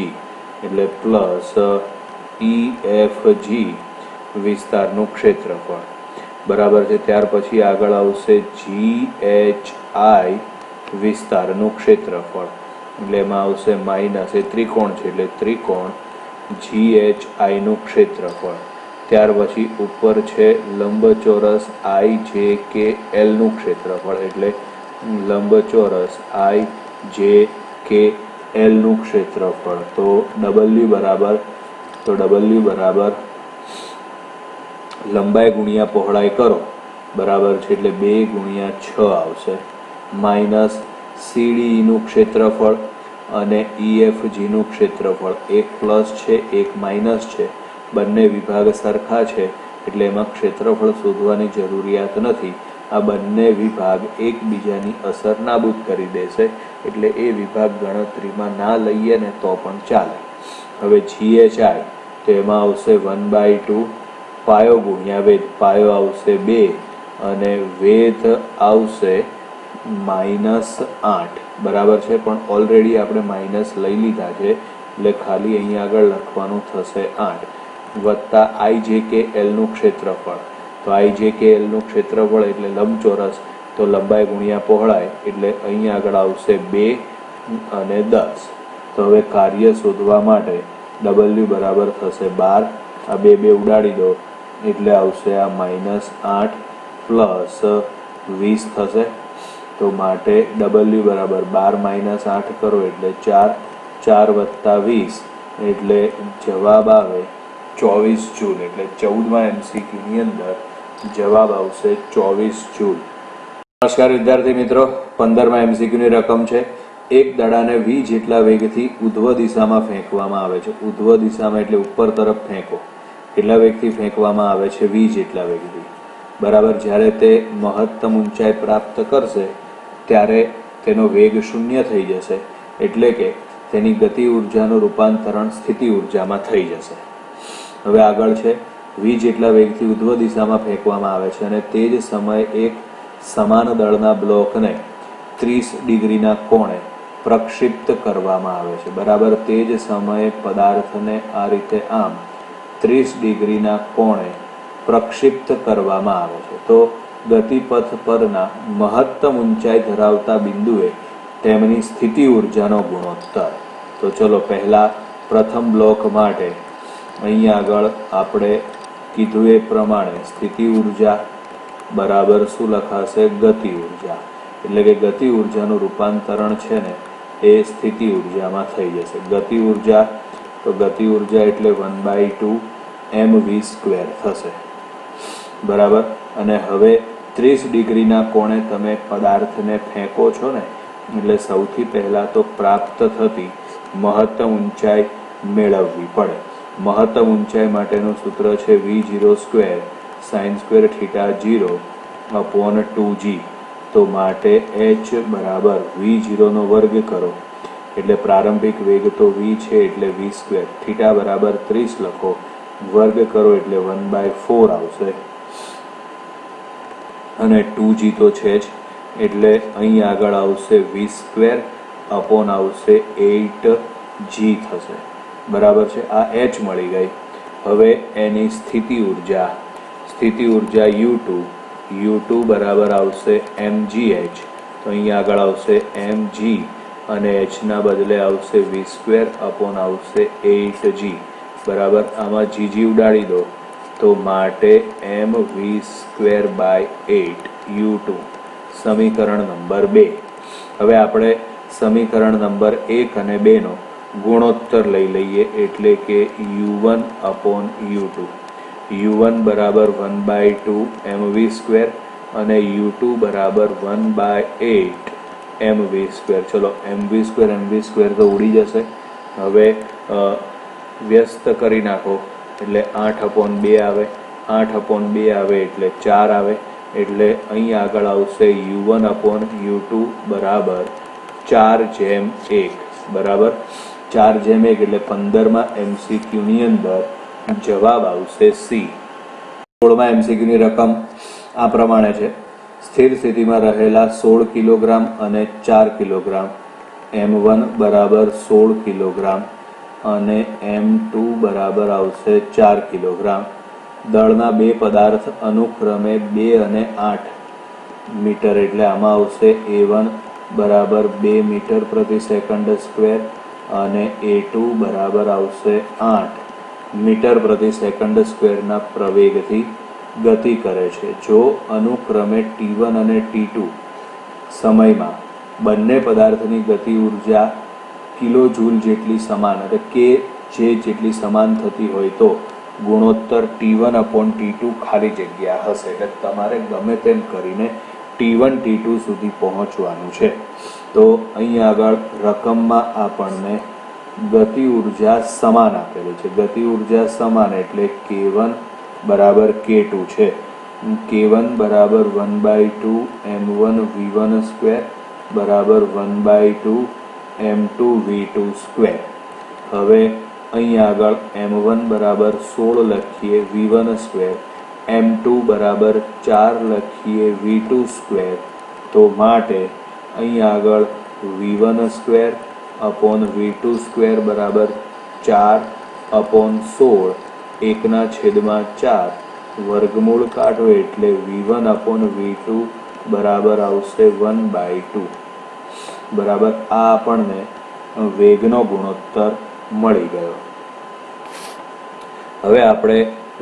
એટલે પ્લસ EFG વિસ્તારનું ક્ષેત્રફળ. બરાબર છે. ત્યાર પછી આગળ આવશે GHI વિસ્તારનું ક્ષેત્રફળ. એટલે એમાં આવશે માઇનસ, એ ત્રિકોણ છે એટલે ત્રિકોણ GHI નું ક્ષેત્રફળ. ત્યાર પછી ઉપર છે લંબચોરસ IJKL નું ક્ષેત્રફળ. એટલે લંબચોરસ IJKL નું ક્ષેત્રફળ. તો W બરાબર લંબાઈ ગુણ્યા પહોળાઈ કરો. બરાબર છે. એટલે 2 ગુણ્યા 6 આવશે. માઇનસ CDE નું ક્ષેત્રફળ અને EFG નું ક્ષેત્રફળ. એક પ્લસ છે, એક માઇનસ છે. બંને વિભાગ સરખા છે એટલે એમાં ક્ષેત્રફળ શોધવાની જરૂરિયાત નથી. આ બંને વિભાગ એકબીજાની અસર નાબૂદ કરી દેશે એટલે એ વિભાગ ગણતરીમાં ના લઈએ ને તો પણ ચાલે. હવે GHI તો એમાં આવશે 1/2 પાયો ગુણ્યા વેધ. પાયો આવશે 2 અને વેધ આવશે -8. બરાબર છે. પણ ઓલરેડી આપણે માઇનસ લઈ લીધા છે એટલે ખાલી અહીંયા આગળ લખવાનું થશે 8 વત્તા IJKL નું ક્ષેત્રફળ. તો IJKL નું ક્ષેત્રફળ એટલે લંબચોરસ, તો લંબાઈ ગુણ્યા પહોળાઈ એટલે અહીંયા આગળ આવશે 2 અને 10. તો હવે કાર્ય શોધવા માટે W બરાબર થશે 12. આ 2 ઉડાડી દો એટલે આવશે આ -8 પ્લસ 20 થશે. તો માટે W બરાબર 12 - 8 કરો એટલે 4. 4 વત્તા 20 એટલે જવાબ આવે 24 જૂલ. એટલે 14મા MCQની અંદર જવાબ આવશે 24 જૂલ. નમસ્કાર વિદ્યાર્થી મિત્રો, 15મા MCQની રકમ છે એક દડાને v જેટલા વેગથી ઉધ્વ દિશામાં ફેંકવામાં આવે છે. ઉધ્વ દિશામાં એટલે ઉપર તરફ ફેંકો. કેટલા વેગથી ફેંકવામાં આવે છે? v જેટલા વેગથી. બરાબર. જ્યારે તે મહત્તમ ઊંચાઈ પ્રાપ્ત કરશે ત્યારે તેનો વેગ શૂન્ય થઈ જશે, એટલે કે તેની ગતિ ઉર્જાનું રૂપાંતરણ સ્થિતિ ઉર્જામાં થઈ જશે. હવે આગળ છે, v જેટલા વેગથી ઉધ્વ દિશામાં ફેંકવામાં આવે છે અને તે જ સમયે એક સમાન દળના બ્લોકને 30 ડિગ્રીના કોણે પ્રક્ષિપ્ત કરવામાં આવે છે. બરાબર. તે જ સમયે પદાર્થને આ રીતે આમ 30 ડિગ્રીના કોણે પ્રક્ષિપ્ત કરવામાં આવે છે. તો ગતિપથ પરના મહત્તમ ઊંચાઈ ધરાવતા બિંદુએ તેમની સ્થિતિ ઉર્જાનો ગુણોત્તર. તો ચલો પહેલા પ્રથમ બ્લોક માટે અહીં આગળ આપણે કીધું એ પ્રમાણે સ્થિતિ ઉર્જા બરાબર શું લખાશે? ગતિ ઉર્જા. એટલે કે ગતિ ઉર્જાનું રૂપાંતરણ છે ને એ સ્થિતિ ઉર્જામાં થઈ જશે. ગતિ ઉર્જા, તો ગતિ ઉર્જા એટલે 1/2 mv² થશે. બરાબર. અને હવે 30 ડિગ્રીના કોણે તમે પદાર્થને ફેંકો છો ને, એટલે સૌથી પહેલાં તો પ્રાપ્ત થતી મહત્તમ ઊંચાઈ મેળવવી પડે. મહત્તમ ઊંચાઈ માટેનું સૂત્ર છે v0² sin² θ0 / 2g. તો માટે h બરાબર v0નો વર્ગ કરો એટલે પ્રારંભિક વેગ તો v છે એટલે v². θ બરાબર 30 લખો, વર્ગ કરો એટલે 1/4 આવશે અને 2g તો છે જ, એટલે અહીં આગળ આવશે v² આવશે 8g થશે. બરાબર છે. આ h મળી ગઈ. હવે એની સ્થિતિ ઉર્જા u2 બરાબર આવશે mgh. તો અહીં આગળ આવશે mg અને h ના બદલે આવશે v² આવશે 8g. બરાબર. આમાં gg ઉડાડી દો તો માટે mv²/8 u2. સમીકરણ નંબર 2. હવે આપણે સમીકરણ નંબર 1 અને 2 નો ગુણોત્તર લઈ લઈએ, એટલે કે u1/u2. u1 બરાબર 1/2 mv² અને u2 બરાબર 1/8 mv². ચલો mv² તો ઉડી જશે. હવે વ્યસ્ત કરી નાખો એટલે 8/2 આવે. 8/2 આવે એટલે 4 આવે. એટલે અહીં આગળ આવશે u1/u2 બરાબર 4/1. બરાબર. 4/1 એટલે 15મા MCQની અંદર જવાબ આવશે C. 16મા MCQની રકમ આ પ્રમાણે છે. સ્થિર સ્થિતિમાં રહેલા 16 કિલોગ્રામ અને 4 કિલોગ્રામ, m1 બરાબર 16 કિલોગ્રામ અને m2 બરાબર આવશે 4 કિલોગ્રામ. દળના બે પદાર્થ અનુક્રમે 2 અને 8 મીટર, એટલે આમાં આવશે a1 બરાબર 2 મીટર પ્રતિ સેકન્ડ સ્ક્વેર અને a2 બરાબર આવશે 8 મીટર પ્રતિ સેકન્ડ સ્ક્વેરના પ્રવેગથી ગતિ કરે છે. જો અનુક્રમે t1 અને t2 સમયમાં બંને પદાર્થની ગતિ ઉર્જા કિલો જૂલ જેટલી સમાન એટલે કે જે જેટલી સમાન થતી હોય તો ગુણોત્તર t1/t2 ખાલી જગ્યા હશે. એટલે તમારે ગમે તેમ કરીને t1 t2 સુધી પહોંચવાનું છે. તો અહીં આગળ રકમમાં આપણને ગતિ ઉર્જા સમાન આપેલી છે. ગતિ ઉર્જા સમાન એટલે k1 બરાબર k2 છે. k1 બરાબર 1/2 m1 v1² બરાબર 1/2 m2 v2². હવે અહીં આગળ m1 બરાબર 16 લખીએ v1², m2 બરાબર 4 લખીએ v2². તો માટે અહીં આગળ v1²/v2² બરાબર 4/16 1/4 વર્ગમૂળ કાઢો એટલે v1/v2 બરાબર આવશે 1/2. બરાબર. આ આપણને વેગનો ગુણોત્તર મળી ગયો. હવે આપણે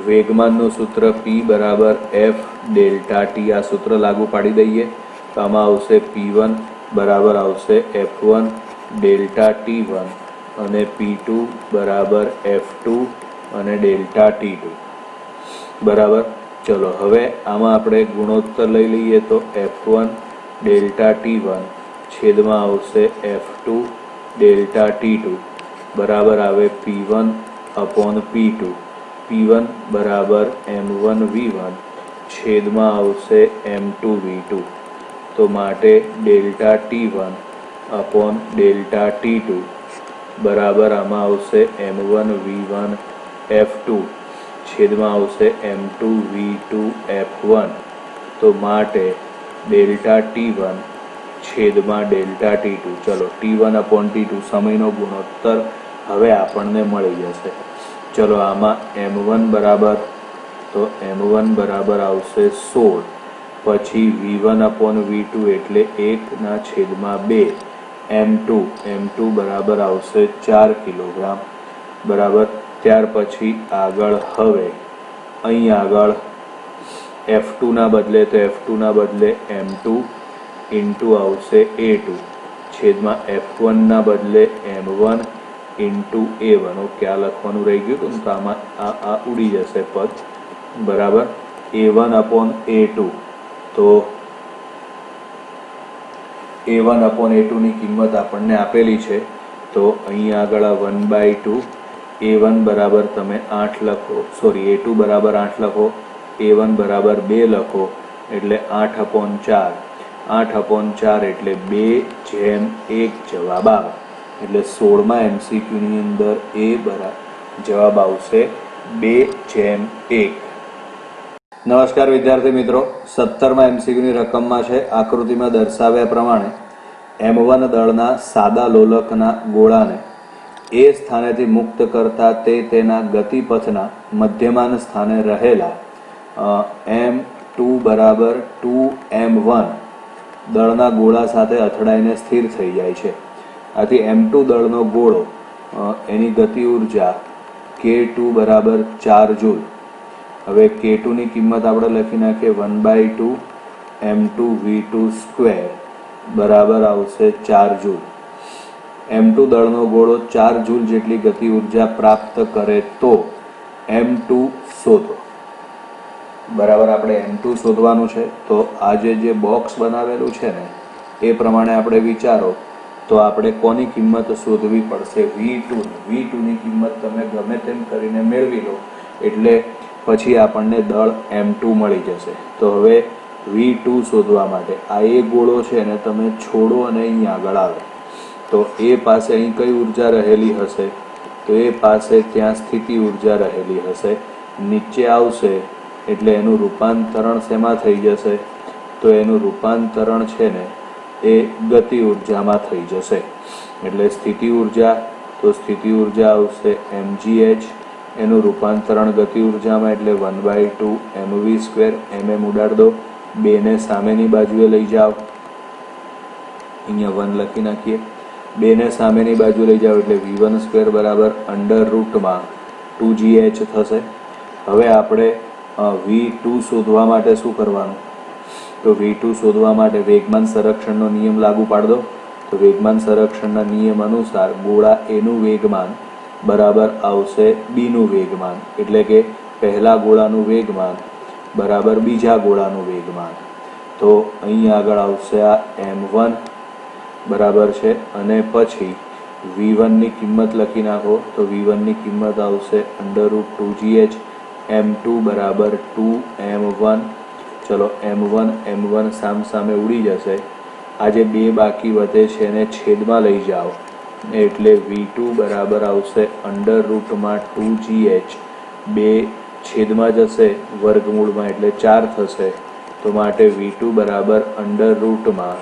વેગમાનનું સૂત્ર P બરાબર F ડેલ્ટા T આ સૂત્ર લાગુ પાડી દઈએ. તો આમાં આવશે P1 બરાબર આવશે F1 ડેલ્ટા T1 અને P2 બરાબર F2 અને ડેલ્ટા T2. બરાબર. ચલો હવે આમાં આપણે ગુણોત્તર લઈ લઈએ તો F1 ડેલ્ટા T1 છેદમાં આવશે F2 ડેલ્ટા T2 બરાબર આવે P1 અપોન P2. P1 બરાબર M1 V1 છેદમાં આવશે M2 V2. તો માટે delta T1 upon delta T2 બરાબર આમાં આવશે M1 V1 F2 છેદમાં આવશે M2 V2 F1. તો માટે ડેલ્ટા T1 છેદમાં ડેલ્ટા T2. ચલો T1 અપોન T2 સમયનો ગુણોત્તર હવે આપણને મળી જશે. ચલો આમાં M1 બરાબર તો M1 બરાબર આવશે 16. પછી V1 અપોન V2 એટલે 1/2 M2 બરાબર આવશે 4 કિલોગ્રામ બરાબર. ત્યાર પછી આગળ હવે અહીં આગળ F2 ના બદલે તો F2 ના બદલે M2 ઇન્ટુ આવશે A2 છેદમાં F1 ના બદલે M1 ઇન્ટુ A1. ઓકે, આ લખવાનું રહી ગયું હતું તો આમાં આ ઉડી જશે પદ બરાબર. A1 અપોન A2 તો A1 અપોન A2 ની કિંમત આપણને આપેલી છે તો અહીં આગળ આ 1/2 A1 બરાબર તમે 8 લખો, સોરી A2 બરાબર 8 લખો, A1 બરાબર 2 લખો એટલે 8/4. 8/4 એટલે 2/1 જવાબ આવે. એટલે 16મા MCQની અંદર એ જવાબ આવશે 2/1. નમસ્કાર વિદ્યાર્થી મિત્રો, 17મા MCQની રકમમાં છે આકૃતિમાં દર્શાવ્યા પ્રમાણે M1 દળના સાદા લોલકના ગોળાને એ સ્થાનેથી મુક્ત કરતા તેના ગતિપથના મધ્યમાન સ્થાને રહેલા M2 બરાબર 2M1 દળના ગોળા સાથે અથડાઈને સ્થિર થઈ જાય છે. આથી M2 દળનો ગોળો એની ગતિ ઉર્જા K2 બરાબર 4 જૂલ. હવે K2 ની કિંમત આપણે લખી નાખીએ 1/2 M2 V2 સ્ક્વેર બરાબર આવશે 4 જૂલ. M2 દળનો ગોળો 4 જૂલ જેટલી ગતિ ઉર્જા પ્રાપ્ત કરે તો M2 શોધો બરાબર. આપણે M2 શોધવાનું છે તો આ જે બોક્સ બનાવેલું છે ને એ પ્રમાણે આપણે વિચારો તો આપણે કોની કિંમત શોધવી પડશે? V2 ની કિંમત તમે ગમે તેમ કરીને મેળવી લો એટલે પછી આપણને દળ M2 મળી જશે. તો હવે V2 શોધવા માટે આ એ ગોળો છે ને તમે છોડો અને અહીં આગળ આવે તો એ પાસે અહીં કઈ ઉર્જા રહેલી હશે? તો એ પાસે ત્યાં સ્થિતિ ઉર્જા રહેલી હશે. નીચે આવશે એટલે એનું રૂપાંતરણ શેમાં થઈ જશે? તો એનું રૂપાંતરણ છે ને એ ગતિ ઉર્જામાં થઈ જશે. એટલે સ્થિતિ ઉર્જા તો સ્થિતિ ઉર્જા આવશે mgh, એનું રૂપાંતરણ ગતિ ઉર્જામાં એટલે 1/2 mv સ્ક્વેર. mm ઉડાડ દો, 2 ને સામેની બાજુએ લઈ જાઓ, અહીંયા 1 લખી નાખીએ. 2 ને સામેની બાજુ લઈ જાઓ એટલે v1 સ્ક્વેર બરાબર અંડર રૂટમાં 2gh થશે. હવે આપણે V2 શોધવા માટે શું કરવાનું? તો V2 શોધવા માટે વેગમાન સંરક્ષણનો નિયમ લાગુ પાડ દો. તો વેગમાન સંરક્ષણના નિયમ અનુસાર ગોળા એનું વેગમાન બરાબર આવશે બીનું વેગમાન, એટલે કે પહેલા ગોળાનું વેગમાન બરાબર બીજા ગોળાનું વેગમાન. તો અહીં આગળ આવશે આ M1 બરાબર છે અને પછી V1 ની કિંમત લખી નાખો તો V1 ની કિંમત આવશે √2gh. M2 બરાબર 2M1. ચલો M1 સામે ઉડી જશે. આ જે 2 બાકી વધે છે એને છેદમાં લઈ જાઓ એટલે V2 બરાબર આવશે અંડર રૂટમાં 2gh. 2 છેદમાં જશે વર્ગમૂળમાં એટલે 4 થશે. તો માટે V2 બરાબર અંડર રૂટમાં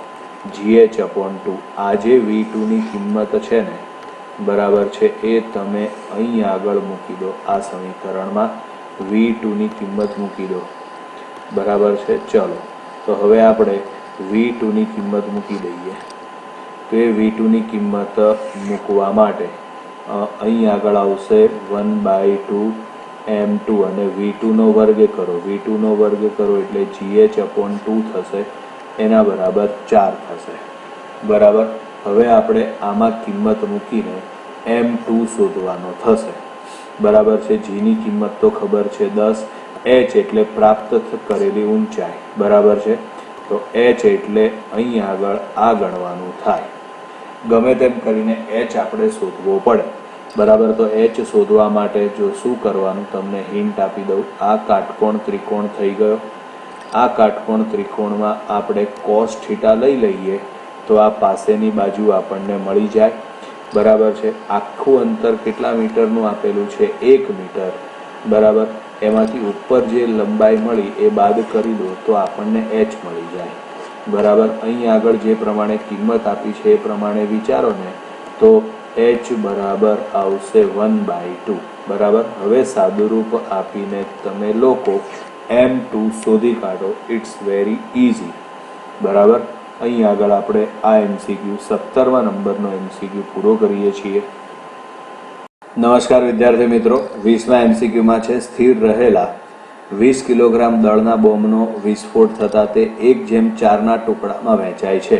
gh/2. આ જે V2 ની કિંમત છે ને બરાબર છે એ તમે અહીં આગળ મૂકી દો. આ સમીકરણમાં V2 ની કિંમત મૂકી દો બરાબર છે. ચલો તો હવે આપણે V2 ની કિંમત મૂકી દઈએ. તો એ V2 ની કિંમત મૂકવા માટે અહીં આગળ આવશે 1/2 M2 અને V2 નો વર્ગ કરો. V2 નો વર્ગ કરો એટલે gh/2 થશે, એના બરાબર 4 થશે બરાબર. હવે આપણે આમાં કિંમત મૂકીને M2 શોધવાનો થશે બરાબર છે. G ની કિંમત તો ખબર છે 10, h એટલે પ્રાપ્ત કરેલી ઊંચાઈ બરાબર છે. તો h એટલે અહીં આગળ આ ગણવાનું થાય. ગમે તેમ કરીને h આપણે શોધવો પડે, બરાબર. તો h શોધવા માટે જો શું કરવાનું તમને હિન્ટ આપી દઉં. આ કાટકોણ ત્રિકોણ થઈ ગયો. આ કાટકોણ ત્રિકોણમાં આપણે cos θ લઈ લઈએ તો આ પાસેની બાજુ આપણને મળી જાય, બરાબર છે. આખું અંતર કેટલા મીટરનું આપેલું છે? 1 મીટર, બરાબર. એમાંથી ઉપર જે લંબાઈ મળી એ બાદ કરી દો તો આપણને h મળી જાય, બરાબર. અહીં આગળ જે પ્રમાણે કિંમત આપી છે એ પ્રમાણે વિચારો ને તો h બરાબર આવશે 1/2, બરાબર. હવે સાદુરૂપ આપીને તમે લોકો m2 શોધી કાઢો. ઇટ્સ વેરી ઇઝી, બરાબર. અહીં આગળ આપણે આ MCQ 17મા નંબરનો MCQ પૂરો કરીએ છીએ. નમસ્કાર વિદ્યાર્થી મિત્રો, 20મા MCQમાં છે સ્થિર રહેલા 20 કિલોગ્રામ દળના બોમ્બનો વિસ્ફોટ થતાં તે 1/4ના ટુકડામાં વહેંચાય છે,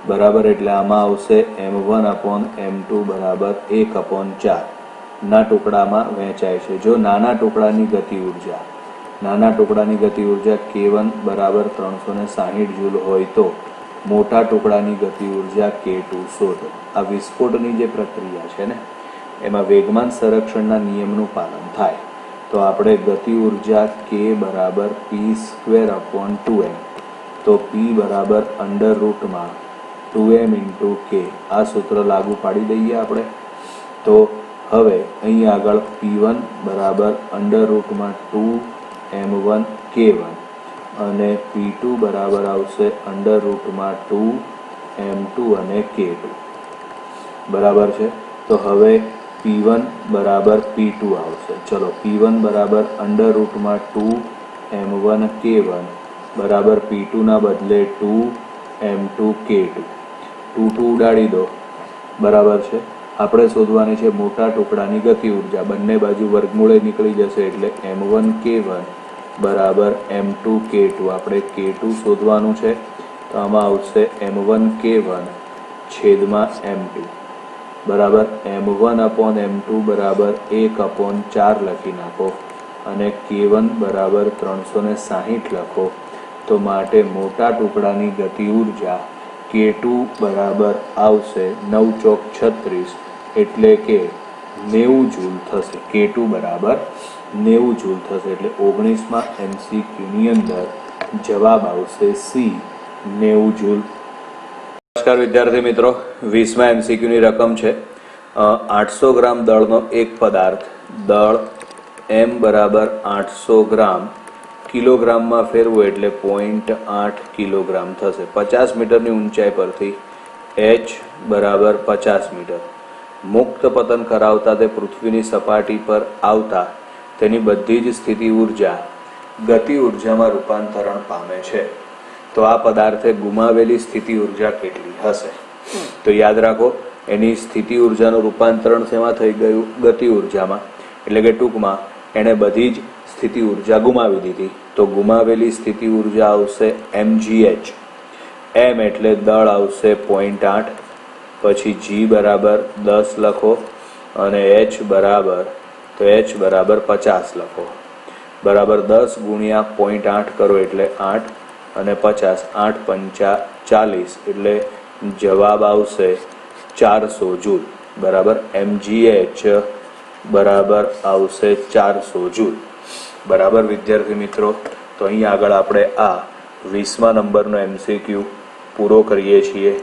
બરાબર. એટલે આમાં આવશે m1/m2 બરાબર 1/4 ના ટુકડામાં વહેંચાય છે. જો નાના ટુકડાની ગતિ ઉર્જા K1 બરાબર 360 જૂલ હોય તો મોટા ટુકડાની ગતિ ઉર્જા K2 શોધો. આ વિસ્ફોટની જે પ્રક્રિયા છે ને એમાં વેગમાન સંરક્ષણના નિયમનું પાલન થાય. તો આપણે ગતિ ઉર્જા K બરાબર p²/2m, તો p બરાબર √2m × K આ સૂત્ર લાગુ પાડી દઈએ આપણે. તો હવે અહીં આગળ p1 બરાબર √2m1 K1 અને p2 બરાબર આવશે √2m2 અને K2, બરાબર છે. તો હવે p1 બરાબર p2 આવશે. ચલો, p1 બરાબર √2m1 K1 બરાબર p2 ના બદલે 2m2 K2. 2 ઉડાડી દો, બરાબર છે. આપણે શોધવાની છે મોટા ટુકડાની ગતિ ઉર્જા. બંને બાજુ વર્ગમૂળે નીકળી જશે એટલે m1 K1 બરાબર m2 K2. આપણે K2 શોધવાનું છે તો આમાં આવશે m1 K1 છેદમાં m2, બરાબર. m1/m2 બરાબર 1/4 લખી નાખો અને K1 બરાબર 360 લખો. તો માટે મોટા ટુકડાની ગતિ ઉર્જા K2 બરાબર આવશે 9 ચોક 36 એટલે કે 90 જૂલ થશે. K2 બરાબર 90 જૂલ થશે. એટલે 19મા MCQની અંદર જવાબ આવશે C, 90 જૂલ. નમસ્કાર વિદ્યાર્થી મિત્રો, 20મા MCQની રકમ છે 800 ગ્રામ દળનો એક પદાર્થ દળ m બરાબર 800 ગ્રામ કિલોગ્રામમાં ફેરવો એટલે 0.8 કિલોગ્રામ થશે. 50 મીટરની ઊંચાઈ પરથી h બરાબર 50 મીટર મુક્ત પતન કરાવતા તે પૃથ્વીની સપાટી પર આવતા તેની બધી જ સ્થિતિ ઉર્જા ગતિ ઉર્જામાં રૂપાંતરણ પામે છે. તો આ પદાર્થે ગુમાવેલી સ્થિતિ ઉર્જા કેટલી હશે? તો યાદ રાખો, એની સ્થિતિ ઉર્જાનું રૂપાંતરણ શેમાં થઈ ગયું? ગતિ ઉર્જામાં. એટલે કે ટૂંકમાં એણે બધી જ સ્થિતિ ઉર્જા ગુમાવી દીધી. તો ગુમાવેલી સ્થિતિ ઉર્જા આવશે mgh. m એટલે દળ આવશે 0.8, પછી g બરાબર 10 લખો અને h બરાબર 50 લખો, બરાબર. 10 ગુણ્યા 0.8 કરો એટલે 8 અને 50, 8 પંચા 40 એટલે જવાબ આવશે 400 જૂલ, બરાબર. mgh બરાબર આવશે 400 જૂલ, બરાબર વિદ્યાર્થી મિત્રો. તો અહીં આગળ આપણે આ 20મા નંબરનો MCQ પૂરો કરીએ છીએ.